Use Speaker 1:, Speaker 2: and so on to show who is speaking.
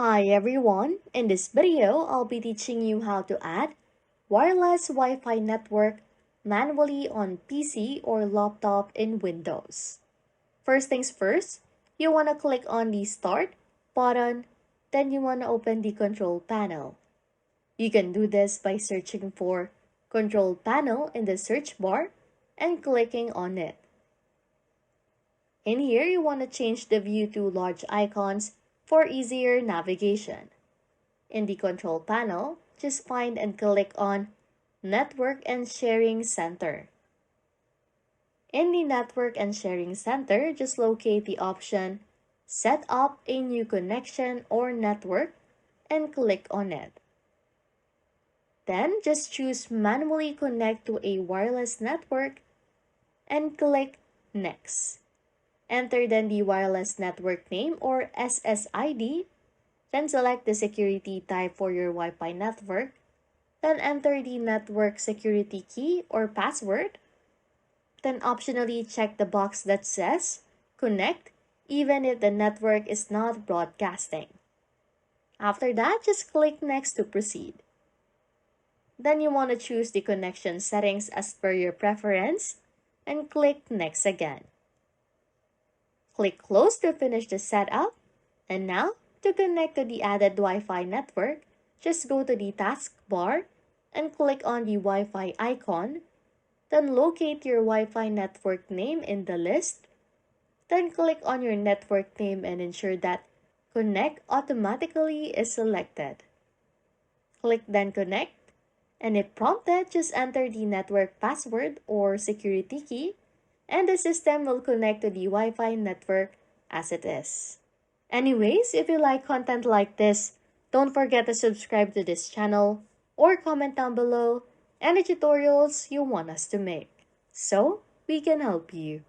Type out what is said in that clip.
Speaker 1: Hi everyone, in this video I'll be teaching you how to add wireless Wi-Fi network manually on PC or laptop in Windows. First things first, you want to click on the Start button, then you want to open the Control Panel. You can do this by searching for Control Panel in the search bar and clicking on it. In here, you want to change the view to large icons for easier navigation. In the control panel, just find and click on Network and Sharing Center. In the Network and Sharing Center, just locate the option Set up a new connection or network and click on it. Then just choose Manually Connect to a wireless network and click Next. Enter then the wireless network name or SSID, then select the security type for your Wi-Fi network, then enter the network security key or password, then optionally check the box that says Connect even if the network is not broadcasting. After that, just click Next to proceed. Then you want to choose the connection settings as per your preference and click Next again. Click Close to finish the setup. And now, to connect to the added Wi-Fi network, just go to the taskbar and click on the Wi-Fi icon. Then locate your Wi-Fi network name in the list. Then click on your network name and ensure that Connect automatically is selected. Click then Connect. And if prompted, just enter the network password or security key and the system will connect to the Wi-Fi network as it is. Anyways, if you like content like this, don't forget to subscribe to this channel or comment down below any tutorials you want us to make so we can help you.